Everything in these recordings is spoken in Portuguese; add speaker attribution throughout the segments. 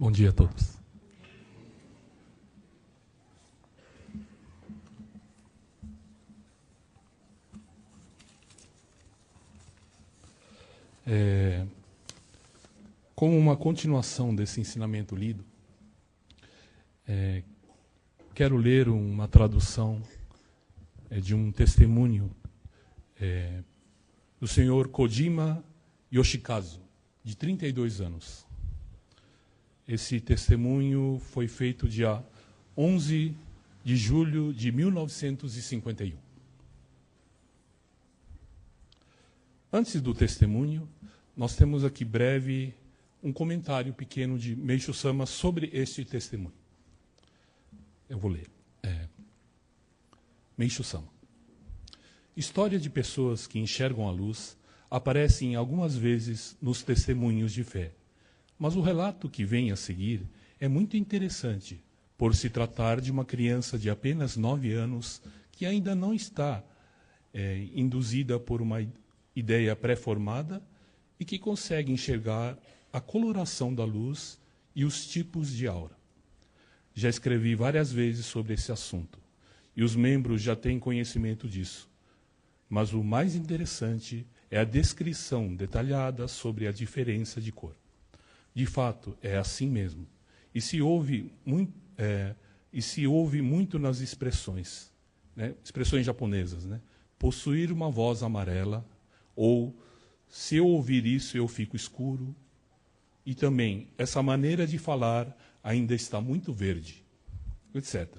Speaker 1: Bom dia a todos. Como uma continuação desse ensinamento lido, quero ler uma tradução de um testemunho do senhor Kojima Yoshikazu, de 32 anos. Esse testemunho foi feito dia 11 de julho de 1951. Antes do testemunho, nós temos aqui breve um comentário pequeno de Meishu-sama sobre este testemunho. Eu vou ler. Meishu-sama. História de pessoas que enxergam a luz aparecem algumas vezes nos testemunhos de fé, mas o relato que vem a seguir é muito interessante, por se tratar de uma criança de apenas 9 anos que ainda não está induzida por uma ideia pré-formada e que consegue enxergar a coloração da luz e os tipos de aura. Já escrevi várias vezes sobre esse assunto, e os membros já têm conhecimento disso. Mas o mais interessante é a descrição detalhada sobre a diferença de cor. De fato, é assim mesmo. E se ouve muito nas expressões, né? Expressões japonesas, né? Possuir uma voz amarela, ou se eu ouvir isso eu fico escuro. E também, essa maneira de falar ainda está muito verde, etc.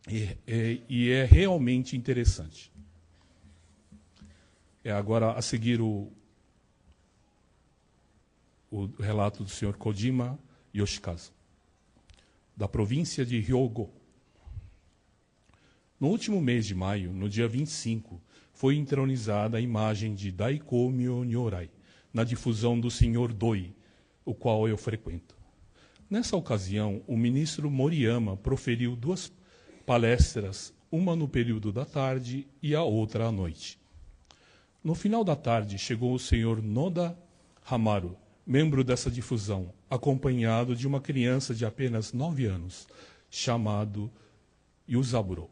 Speaker 1: E é realmente interessante. Agora, a seguir, o relato do senhor Kojima Yoshikazu, da província de Hyogo. No último mês de maio, no dia 25, foi entronizada a imagem de Daikomyo Nyorai, na difusão do senhor Doi, o qual eu frequento. Nessa ocasião, o ministro Moriyama proferiu 2 palestras, uma no período da tarde e a outra à noite. No final da tarde, chegou o senhor Noda Hamaru, membro dessa difusão, acompanhado de uma criança de apenas 9 anos, chamado Yuzaburo.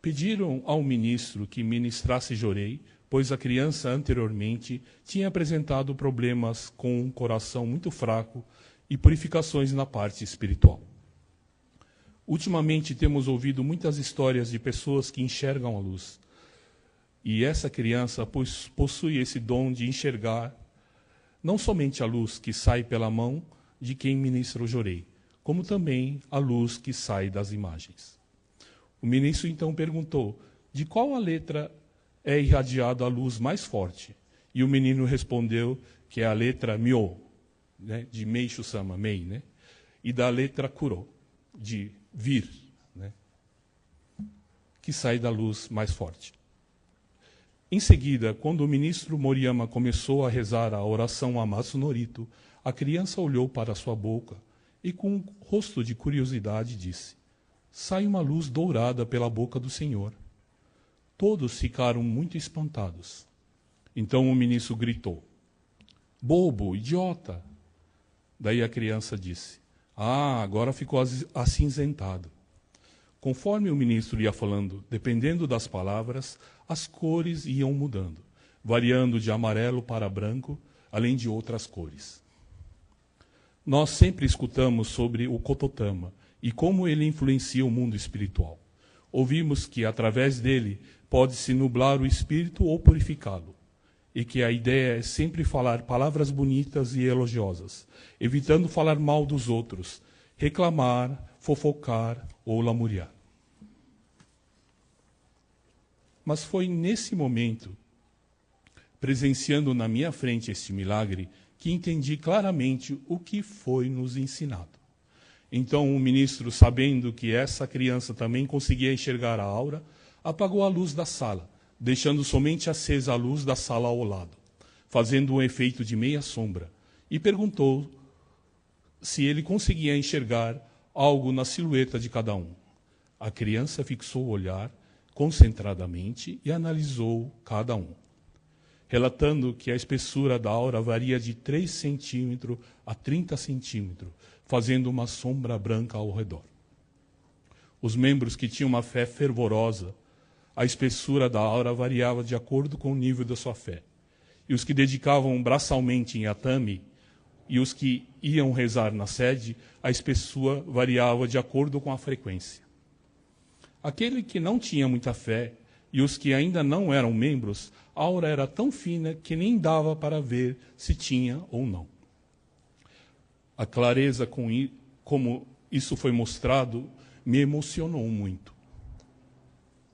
Speaker 1: Pediram ao ministro que ministrasse Jorei, pois a criança anteriormente tinha apresentado problemas com um coração muito fraco e purificações na parte espiritual. Ultimamente temos ouvido muitas histórias de pessoas que enxergam a luz. E essa criança possui esse dom de enxergar não somente a luz que sai pela mão de quem ministra o Jorei, como também a luz que sai das imagens. O ministro então perguntou de qual a letra é irradiada a luz mais forte. E o menino respondeu que é a letra Myo, né, de Meishu-sama, Mei, né, e da letra Kuro, de vir, né, que sai da luz mais forte. Em seguida, quando o ministro Moriyama começou a rezar a oração Amasu Norito, a criança olhou para sua boca e, com um rosto de curiosidade, disse: sai uma luz dourada pela boca do Senhor. Todos ficaram muito espantados. Então o ministro gritou: bobo, idiota! Daí a criança disse: agora ficou acinzentado. Conforme o ministro ia falando, dependendo das palavras, as cores iam mudando, variando de amarelo para branco, além de outras cores. Nós sempre escutamos sobre o Kototama e como ele influencia o mundo espiritual. Ouvimos que, através dele, pode-se nublar o espírito ou purificá-lo, e que a ideia é sempre falar palavras bonitas e elogiosas, evitando falar mal dos outros, reclamar, fofocar ou lamuriar. Mas foi nesse momento, presenciando na minha frente este milagre, que entendi claramente o que foi nos ensinado. Então o ministro, sabendo que essa criança também conseguia enxergar a aura, apagou a luz da sala, deixando somente acesa a luz da sala ao lado, fazendo um efeito de meia sombra, e perguntou se ele conseguia enxergar algo na silhueta de cada um. A criança fixou o olhar concentradamente e analisou cada um. relatando que a espessura da aura varia de 3 centímetros a 30 centímetros, fazendo uma sombra branca ao redor. Os membros que tinham uma fé fervorosa, a espessura da aura variava de acordo com o nível da sua fé. E os que dedicavam braçalmente em atame, e os que iam rezar na sede, a espessura variava de acordo com a frequência. Aquele que não tinha muita fé, e os que ainda não eram membros, a aura era tão fina que nem dava para ver se tinha ou não. A clareza como isso foi mostrado me emocionou muito.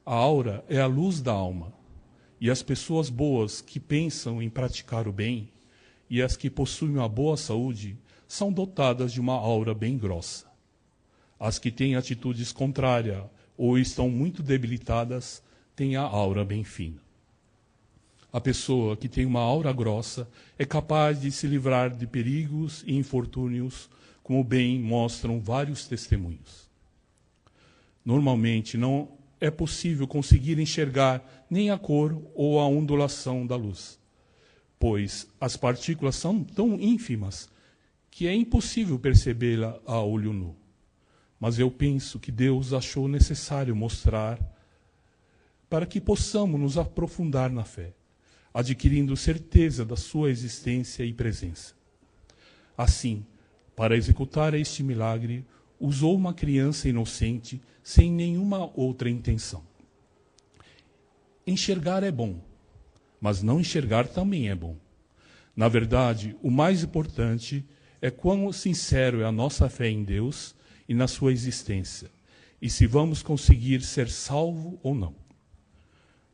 Speaker 1: A aura é a luz da alma, e as pessoas boas que pensam em praticar o bem e as que possuem uma boa saúde são dotadas de uma aura bem grossa. As que têm atitudes contrárias ou estão muito debilitadas têm a aura bem fina. A pessoa que tem uma aura grossa é capaz de se livrar de perigos e infortúnios, como bem mostram vários testemunhos. Normalmente não é possível conseguir enxergar nem a cor ou a ondulação da luz, pois as partículas são tão ínfimas que é impossível percebê-la a olho nu. Mas eu penso que Deus achou necessário mostrar para que possamos nos aprofundar na fé, adquirindo certeza da sua existência e presença. Assim, para executar este milagre, usou uma criança inocente sem nenhuma outra intenção. Enxergar é bom, mas não enxergar também é bom. Na verdade, o mais importante é quão sincero é a nossa fé em Deus e na sua existência, e se vamos conseguir ser salvos ou não.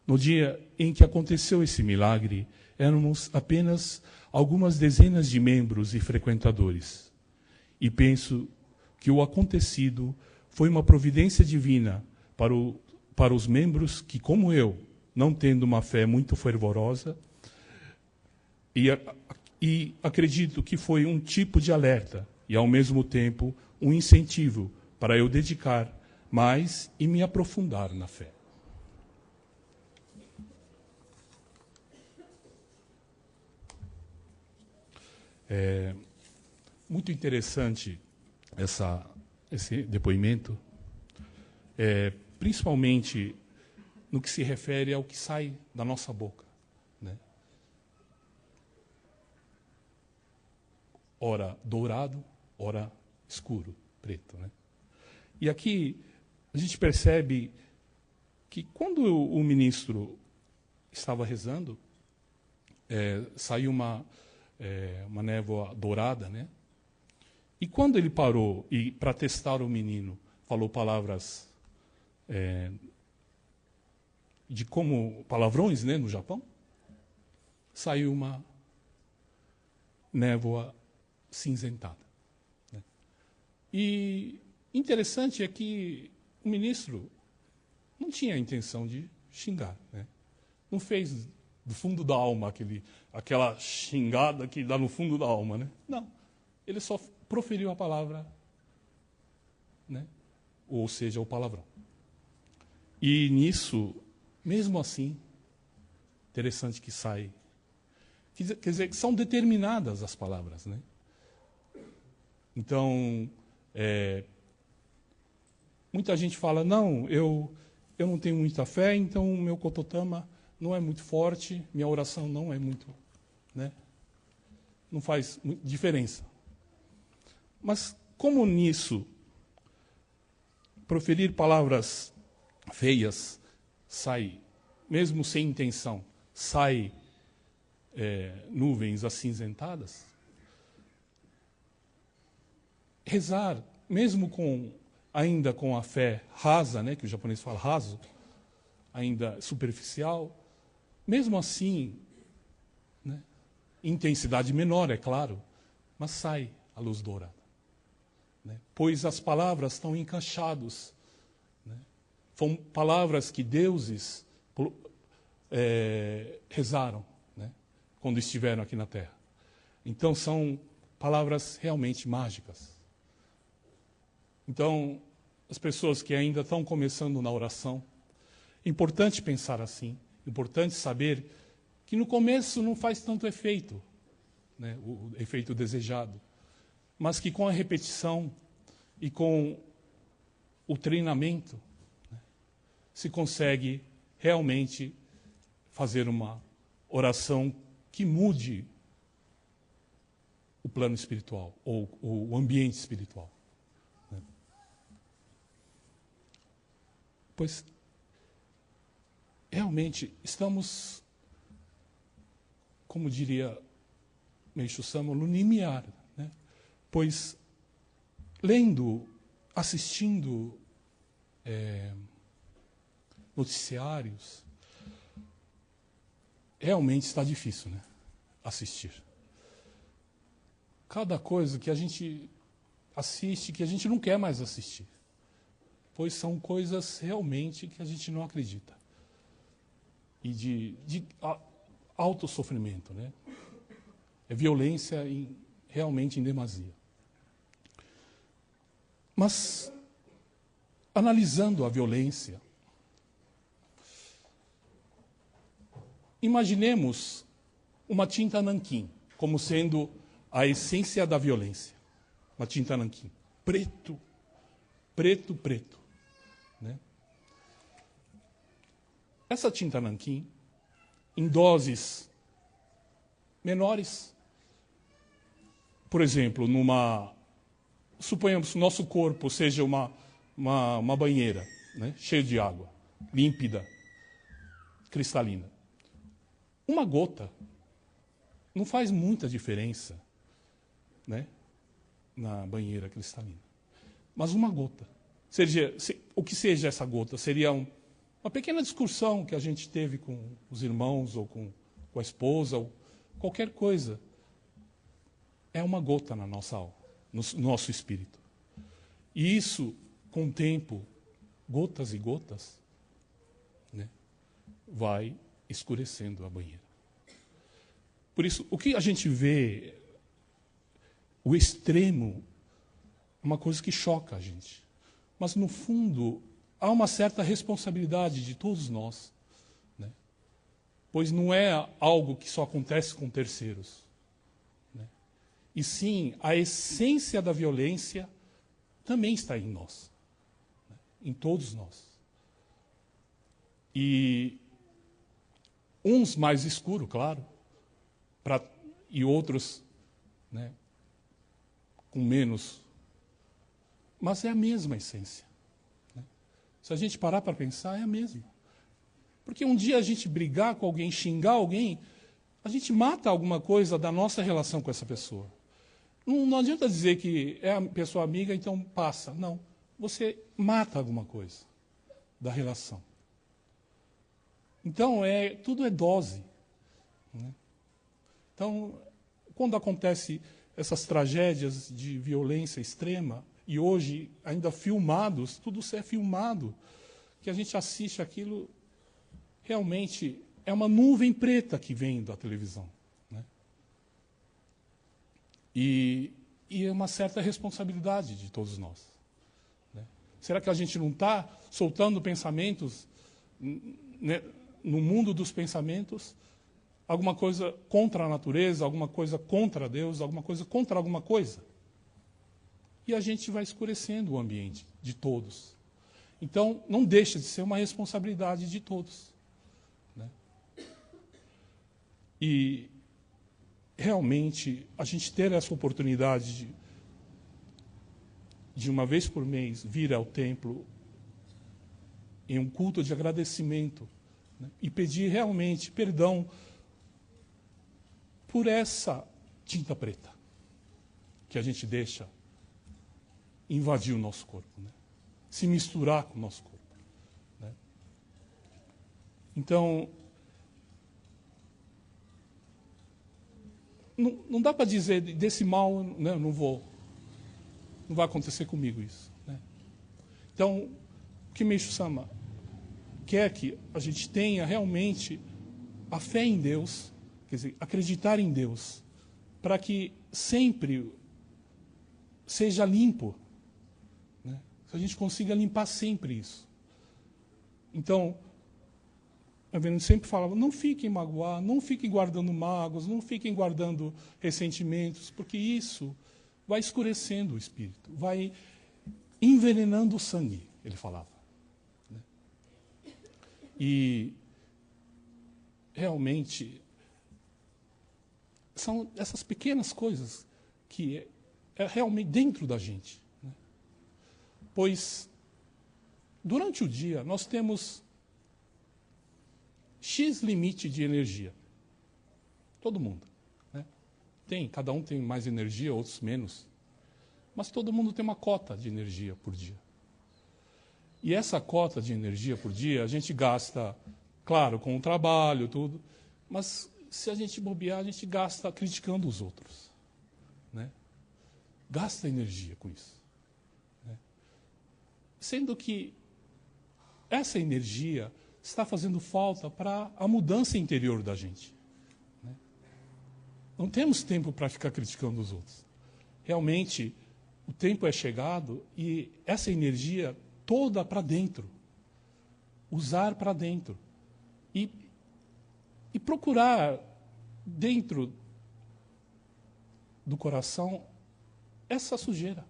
Speaker 1: No dia em que aconteceu esse milagre, éramos apenas algumas dezenas de membros e frequentadores. E penso que o acontecido foi uma providência divina para os membros que, como eu, não tendo uma fé muito fervorosa, e acredito que foi um tipo de alerta e, ao mesmo tempo, um incentivo para eu dedicar mais e me aprofundar na fé. É muito interessante esse depoimento, principalmente no que se refere ao que sai da nossa boca, né? Ora dourado, ora escuro, preto, né? E aqui a gente percebe que quando o ministro estava rezando, saiu uma névoa dourada, né? E quando ele parou e, para testar o menino, falou palavras de como palavrões, né, no Japão, saiu uma névoa cinzentada, né? E interessante é que o ministro não tinha a intenção de xingar, né? Não fez do fundo da alma aquela xingada que dá no fundo da alma, né? Não, ele só proferiu a palavra, né? Ou seja, o palavrão. E nisso, mesmo assim, interessante que sai. Quer dizer, que são determinadas as palavras, né? Então, muita gente fala, não, eu não tenho muita fé, então o meu kototama não é muito forte, minha oração não é muito, né? Não faz diferença. Mas como nisso, proferir palavras feias sai, mesmo sem intenção, sai nuvens acinzentadas, rezar, mesmo ainda com a fé rasa, né, que o japonês fala raso, ainda superficial, mesmo assim, né, intensidade menor, é claro, mas sai a luz dourada, né, pois as palavras estão encaixadas, né, foram palavras que deuses rezaram, né, quando estiveram aqui na Terra. Então são palavras realmente mágicas. Então, as pessoas que ainda estão começando na oração, é importante pensar assim, é importante saber que no começo não faz tanto efeito, né, o efeito desejado, mas que com a repetição e com o treinamento, né, se consegue realmente fazer uma oração que mude o plano espiritual, ou o ambiente espiritual. Né? Pois, realmente, estamos, como diria Meishu Sama, no limiar, né? Pois, lendo, assistindo noticiários, realmente está difícil, né? Assistir. Cada coisa que a gente assiste, que a gente não quer mais assistir. Pois são coisas realmente que a gente não acredita. E de alto sofrimento, né? É violência realmente em demasia. Mas, analisando a violência, imaginemos uma tinta nanquim como sendo a essência da violência. Uma tinta nanquim. Preto, preto, preto. Né? Essa tinta nanquim, em doses menores, por exemplo, suponhamos que o nosso corpo seja uma banheira, né, cheia de água, límpida, cristalina. Uma gota não faz muita diferença, né, na banheira cristalina. Mas uma gota. O que seja essa gota? Seria uma pequena discussão que a gente teve com os irmãos, ou com a esposa, ou qualquer coisa. É uma gota na nossa alma, no nosso espírito. E isso, com o tempo, gotas e gotas, né, vai escurecendo a banheira. Por isso, o que a gente vê, o extremo, é uma coisa que choca a gente. Mas, no fundo, há uma certa responsabilidade de todos nós, né? Pois não é algo que só acontece com terceiros. Né? E sim, a essência da violência também está em nós, né? Em todos nós. E uns mais escuros, claro, e outros, né, com menos. Mas é a mesma essência. Né? Se a gente parar para pensar, é a mesma. Porque um dia a gente brigar com alguém, xingar alguém, a gente mata alguma coisa da nossa relação com essa pessoa. Não adianta dizer que é a pessoa amiga, então passa. Não. Você mata alguma coisa da relação. Então, tudo é dose. Né? Então, quando acontecem essas tragédias de violência extrema, e hoje ainda filmados, tudo isso é filmado, que a gente assiste aquilo, realmente é uma nuvem preta que vem da televisão. Né? E é uma certa responsabilidade de todos nós. Né? Será que a gente não está soltando pensamentos, né, no mundo dos pensamentos, alguma coisa contra a natureza, alguma coisa contra Deus, alguma coisa contra alguma coisa? E a gente vai escurecendo o ambiente de todos. Então, não deixa de ser uma responsabilidade de todos. Né? E, realmente, a gente ter essa oportunidade de uma vez por mês vir ao templo em um culto de agradecimento, né? E pedir realmente perdão por essa tinta preta que a gente deixa invadir o nosso corpo, né? Se misturar com o nosso corpo. Né? Então, não dá para dizer, desse mal, né, não vai acontecer comigo isso. Né? Então, o que Meishu Sama quer que a gente tenha realmente a fé em Deus, quer dizer, acreditar em Deus, para que sempre seja limpo. Né? Que a gente consiga limpar sempre isso. Então, a Verônica sempre falava, não fiquem magoados, não fiquem guardando mágoas, não fiquem guardando ressentimentos, porque isso vai escurecendo o espírito, vai envenenando o sangue, ele falava. E realmente são essas pequenas coisas que é realmente dentro da gente. Pois durante o dia nós temos X limite de energia. Todo mundo. Né? Cada um tem mais energia, outros menos. Mas todo mundo tem uma cota de energia por dia. E essa cota de energia por dia, a gente gasta, claro, com o trabalho, tudo, mas se a gente bobear, a gente gasta criticando os outros. Né? Gasta energia com isso. Né? Sendo que essa energia está fazendo falta para a mudança interior da gente. Né? Não temos tempo para ficar criticando os outros. Realmente, o tempo é chegado e essa energia toda para dentro. Usar para dentro. E procurar dentro do coração essa sujeira,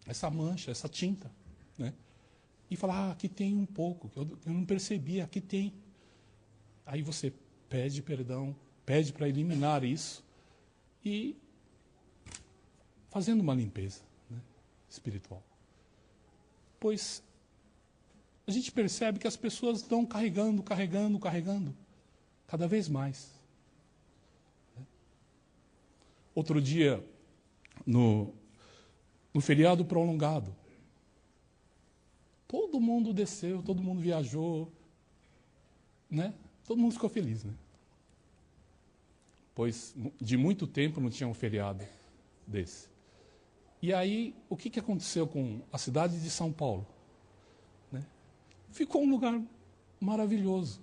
Speaker 1: essa mancha, essa tinta. Né? E falar, aqui tem um pouco, que eu não percebi, aqui tem. Aí você pede perdão, pede para eliminar isso e fazendo uma limpeza, né, espiritual. Pois a gente percebe que as pessoas estão carregando, cada vez mais. Outro dia, no feriado prolongado, todo mundo desceu, todo mundo viajou, né? Todo mundo ficou feliz, né? Pois de muito tempo não tinha um feriado desse. E aí, o que aconteceu com a cidade de São Paulo? Né? Ficou um lugar maravilhoso,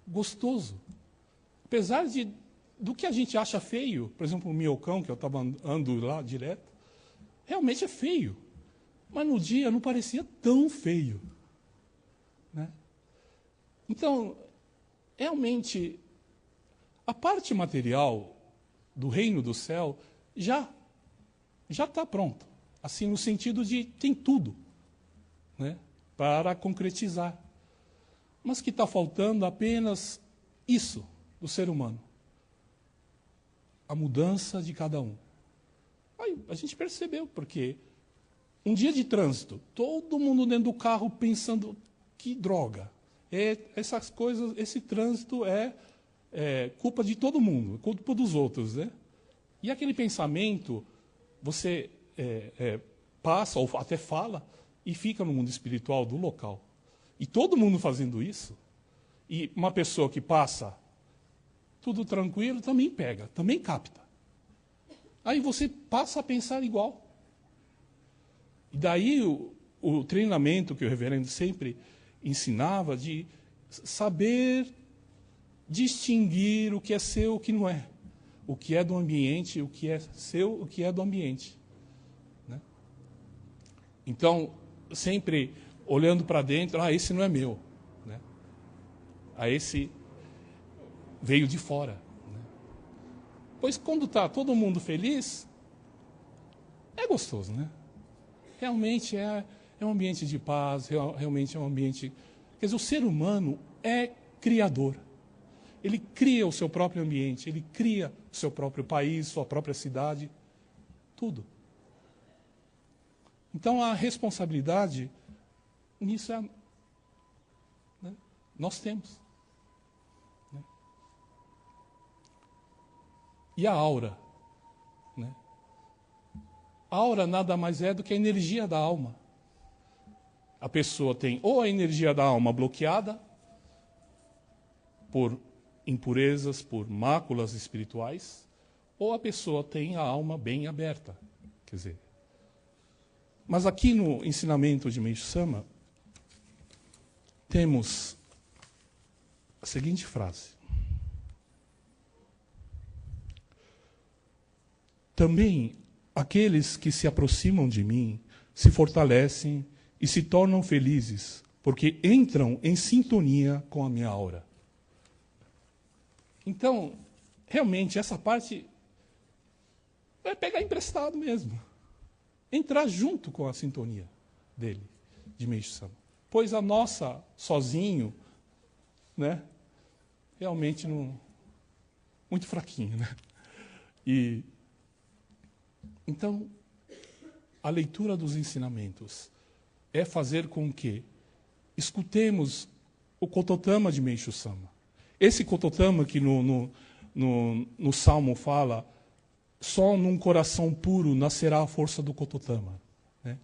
Speaker 1: gostoso. Apesar do que a gente acha feio, por exemplo, o Minhocão, que eu estava andando lá direto, realmente é feio. Mas no dia não parecia tão feio. Né? Então, realmente, a parte material do reino do céu já está pronta. Assim, no sentido de tem tudo, né, para concretizar. Mas que está faltando apenas isso do ser humano. A mudança de cada um. Aí a gente percebeu, porque um dia de trânsito, todo mundo dentro do carro pensando, que droga. Essas coisas, esse trânsito é culpa de todo mundo, culpa dos outros. Né? E aquele pensamento, você passa, ou até fala, e fica no mundo espiritual do local. E todo mundo fazendo isso, e uma pessoa que passa tudo tranquilo, também pega, também capta. Aí você passa a pensar igual. E daí o treinamento que o reverendo sempre ensinava de saber distinguir o que é seu e o que não é. O que é do ambiente, o que é seu, o que é do ambiente. Né? Então, sempre olhando para dentro, esse não é meu. Né? Esse veio de fora. Né? Pois quando está todo mundo feliz, é gostoso, né? Realmente é um ambiente de paz, realmente é um ambiente... Quer dizer, o ser humano é criador. Ele cria o seu próprio ambiente, ele cria o seu próprio país, sua própria cidade, tudo. Então, a responsabilidade nisso né, nós temos. Né? E a aura? Né? A aura nada mais é do que a energia da alma. A pessoa tem ou a energia da alma bloqueada por impurezas, por máculas espirituais, ou a pessoa tem a alma bem aberta. Quer dizer, mas aqui no ensinamento de Meishu Sama, temos a seguinte frase. Também aqueles que se aproximam de mim se fortalecem e se tornam felizes, porque entram em sintonia com a minha aura. Então, realmente, essa parte é pegar emprestado mesmo. Entrar junto com a sintonia dele, de Meishu Sama. Pois a nossa, sozinho, né, realmente não, muito fraquinho, né? E então, a leitura dos ensinamentos é fazer com que escutemos o Kototama de Meishu Sama. Esse Kototama que no Salmo fala, só num coração puro nascerá a força do Kototama. Né?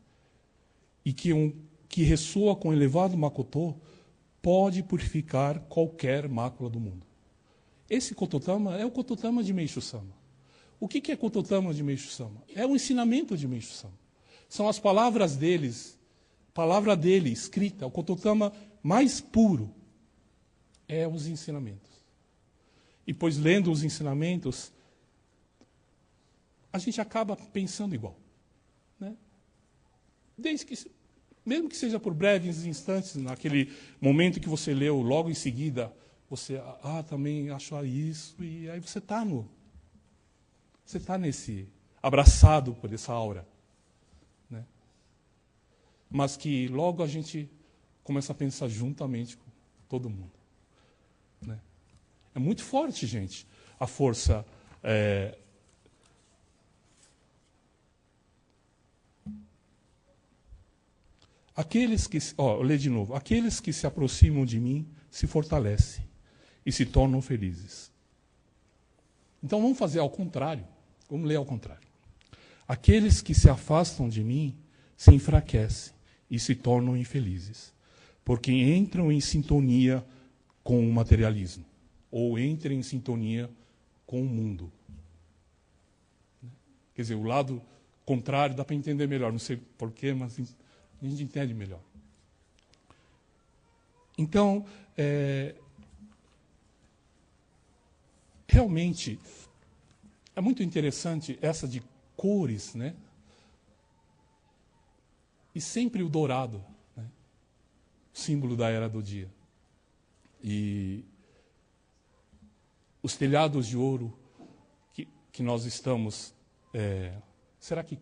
Speaker 1: E que ressoa com o elevado Makoto pode purificar qualquer mácula do mundo. Esse Kototama é o Kototama de Meishu Sama. O que é Kototama de Meishu Sama? É o ensinamento de Meishu Sama. São as palavras deles, palavra dele escrita, o Kototama mais puro é os ensinamentos. E pois lendo os ensinamentos, a gente acaba pensando igual. Né? Mesmo que seja por breves instantes, naquele momento que você leu, logo em seguida, você, também acho isso, e aí você está nesse, abraçado por essa aura. Né? Mas que logo a gente começa a pensar juntamente com todo mundo. Né? É muito forte, gente, a força. Eu leio de novo. Aqueles que se aproximam de mim se fortalecem e se tornam felizes. Então vamos fazer ao contrário. Vamos ler ao contrário. Aqueles que se afastam de mim se enfraquecem e se tornam infelizes, porque entram em sintonia com o materialismo, ou entram em sintonia com o mundo. Quer dizer, o lado contrário dá para entender melhor. Não sei porquê, mas a gente entende melhor. Então, realmente, é muito interessante essa de cores, né? E sempre o dourado, né? Símbolo da era do dia. E os telhados de ouro que nós estamos... será que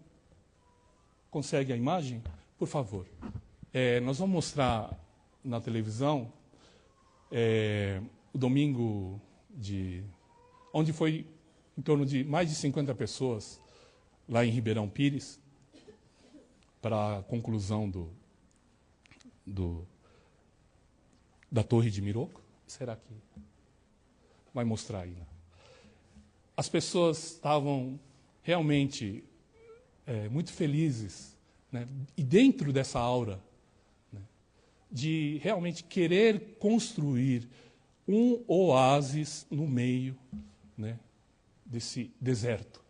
Speaker 1: consegue a imagem? Por favor. Nós vamos mostrar na televisão o domingo onde foi em torno de mais de 50 pessoas lá em Ribeirão Pires para a conclusão da Torre de Miroco. Será que vai mostrar aí? Né? As pessoas estavam realmente muito felizes, né? E dentro dessa aura, né? De realmente querer construir um oásis no meio, né? Desse deserto.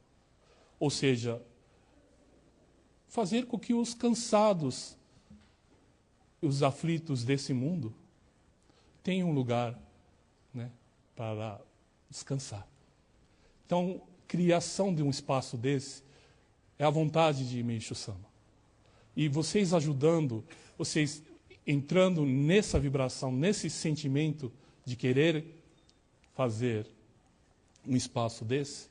Speaker 1: Ou seja, fazer com que os cansados, os aflitos desse mundo, tenham um lugar, né? Para descansar. Então, criação de um espaço desse é a vontade de Meishu Sama. E vocês ajudando, vocês entrando nessa vibração, nesse sentimento de querer fazer um espaço desse,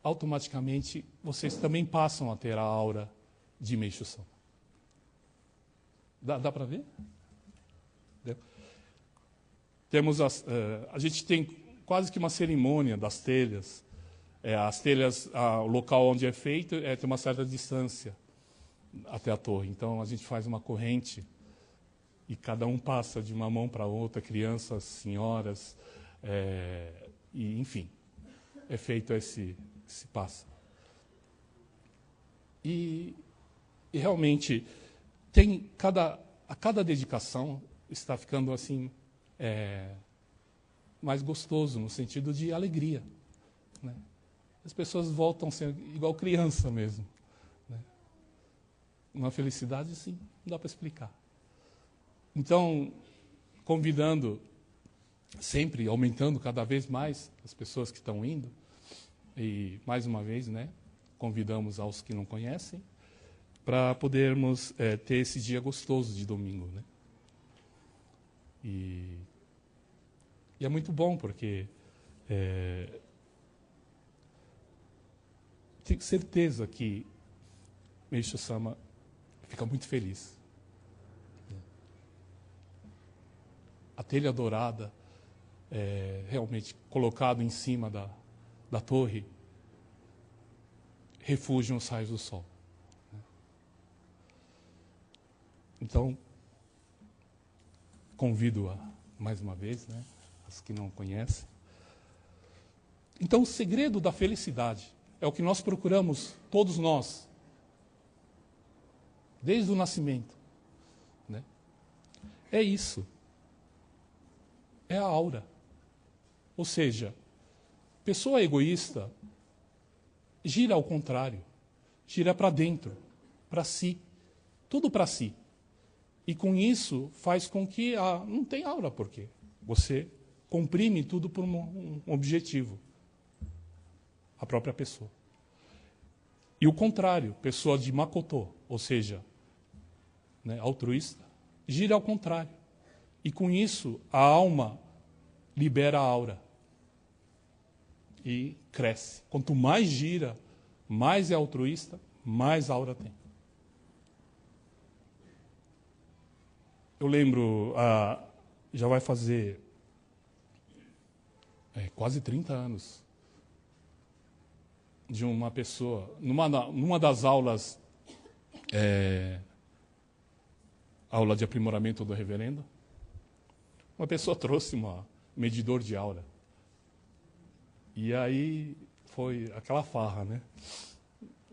Speaker 1: automaticamente vocês também passam a ter a aura de Meishu Sama. Dá para ver? Temos a gente tem quase que uma cerimônia das telhas. As telhas, o local onde é feito tem uma certa distância até a torre. Então a gente faz uma corrente e cada um passa de uma mão para outra, crianças, senhoras, e enfim, é feito esse passo. E realmente a cada dedicação está ficando assim mais gostoso no sentido de alegria, né? As pessoas voltam a ser igual criança mesmo, né? Uma felicidade, sim, não dá para explicar. Então, convidando, sempre aumentando cada vez mais as pessoas que estão indo, e mais uma vez, né, convidamos aos que não conhecem, para podermos ter esse dia gostoso de domingo, né? E é muito bom, porque tenho certeza que Meishu Sama fica muito feliz. A telha dourada, realmente colocado em cima da torre, refugiam os raios do sol. Então, convido-a mais uma vez, né, as que não conhecem. Então, o segredo da felicidade é o que nós procuramos, todos nós, desde o nascimento, né? É isso. É a aura. Ou seja, pessoa egoísta gira ao contrário, gira para dentro, para si, tudo para si. E com isso faz com que não tem aura, porque você comprime tudo por um objetivo, a própria pessoa. E o contrário, pessoa de Makoto, ou seja, né, altruísta, gira ao contrário. E com isso a alma libera a aura e cresce. Quanto mais gira, mais é altruísta, mais aura tem. Eu lembro, já vai fazer quase 30 anos, de uma pessoa, numa das aulas, aula de aprimoramento do reverendo, uma pessoa trouxe um medidor de aura. E aí foi aquela farra, né?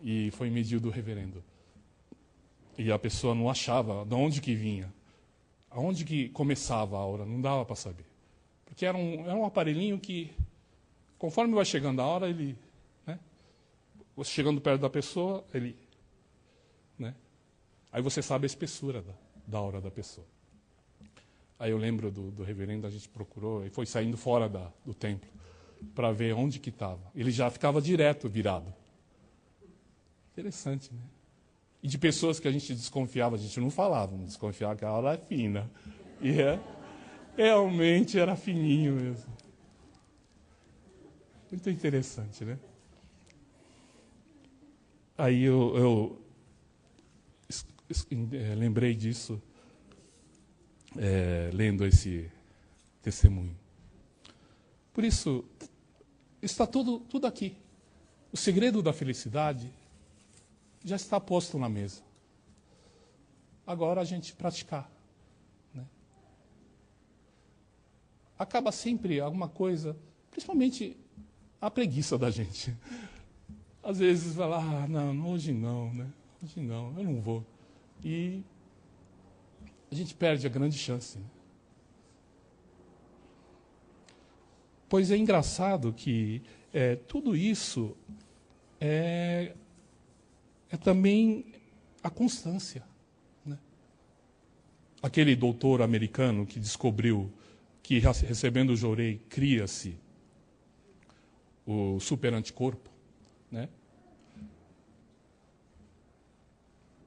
Speaker 1: E foi medir do reverendo. E a pessoa não achava de onde que vinha. Aonde que começava a aura, não dava para saber. Porque era um aparelhinho que, conforme vai chegando a hora, ele, né, você chegando perto da pessoa, ele, né, aí você sabe a espessura da aura da pessoa. Aí eu lembro do reverendo, a gente procurou, e foi saindo fora do templo, para ver onde que estava. Ele já ficava direto virado. Interessante, né? E de pessoas que a gente desconfiava, a gente não falava, desconfiava que a aura é fina. E realmente era fininho mesmo. Muito interessante, né? Aí eu lembrei disso, lendo esse testemunho. Por isso, está tudo aqui. O segredo da felicidade já está posto na mesa. Agora a gente praticar, né? Acaba sempre alguma coisa, principalmente a preguiça da gente. Às vezes vai lá, não, hoje não, né? Hoje não, eu não vou. E a gente perde a grande chance, né? Pois é engraçado que tudo isso é também a constância, né? Aquele doutor americano que descobriu que recebendo o jorei cria-se o superanticorpo, né?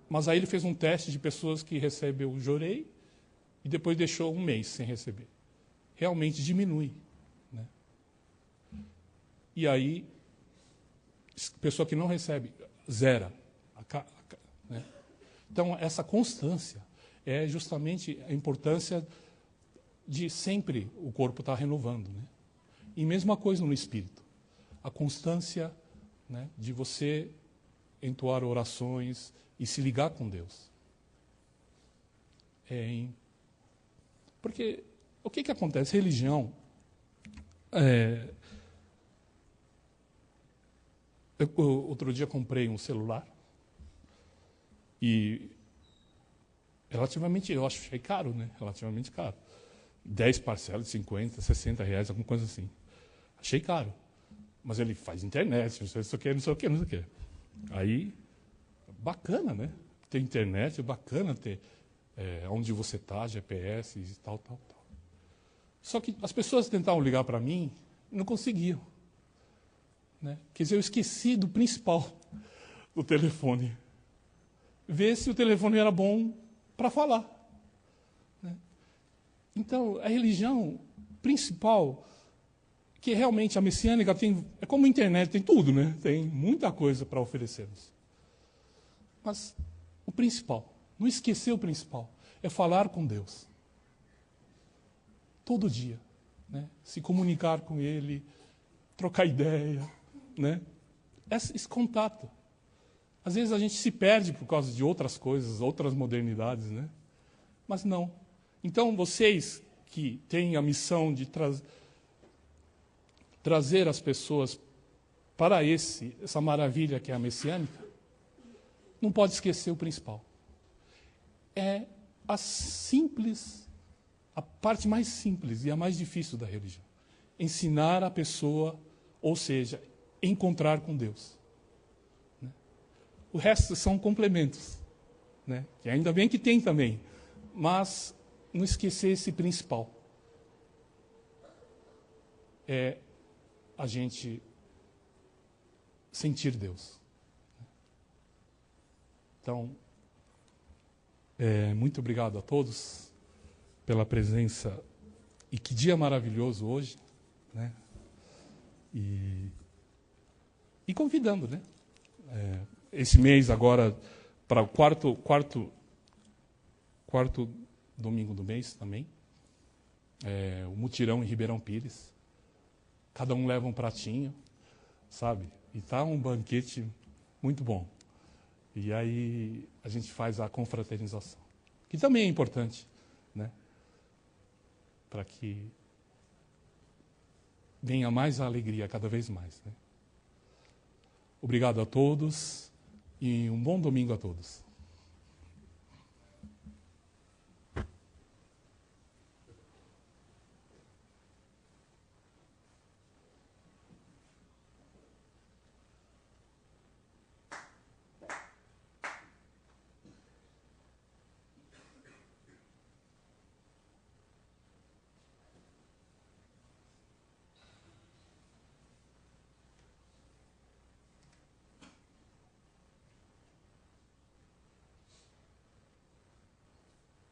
Speaker 1: Mas aí ele fez um teste de pessoas que recebem o jorei e depois deixou um mês sem receber. Realmente diminui, né? E aí, pessoa que não recebe, zera. Né? Então, essa constância é justamente a importância de sempre o corpo estar renovando, né? E mesma coisa no espírito. A constância, né, de você entoar orações e se ligar com Deus. Porque o que acontece? Religião outro dia comprei um celular e relativamente, eu achei caro, né? Relativamente caro. 10 parcelas de 50, 60 reais, alguma coisa assim. Achei caro. Mas ele faz internet, não sei o que, não sei o que, não sei o que. Aí, bacana, né? Ter internet, bacana ter onde você está, GPS e tal. Só que as pessoas tentavam ligar para mim e não conseguiam. Né? Quer dizer, eu esqueci do principal do telefone. ver se o telefone era bom para falar. Né? Então, a religião principal, que realmente a messiânica é como a internet, tem tudo, né? Tem muita coisa para oferecer-nos. Mas o principal, não esquecer o principal, é falar com Deus. Todo dia. Né? Se comunicar com Ele, trocar ideia. Né? Esse contato. Às vezes a gente se perde por causa de outras coisas, outras modernidades. Né? Mas não. Então, vocês que têm a missão de trazer as pessoas para essa maravilha que é a messiânica, não pode esquecer o principal. É a parte mais simples e a mais difícil da religião. Ensinar a pessoa, ou seja, encontrar com Deus. Né? O resto são complementos. Né? Que ainda bem que tem também. Mas não esquecer esse principal. É a gente sentir Deus. Então, muito obrigado a todos pela presença. E que dia maravilhoso hoje. Né? E convidando, né? Esse mês agora, para o quarto domingo do mês também, o mutirão em Ribeirão Pires. Cada um leva um pratinho, sabe? E está um banquete muito bom. E aí a gente faz a confraternização, que também é importante, né? Para que venha mais a alegria cada vez mais. Né? Obrigado a todos e um bom domingo a todos.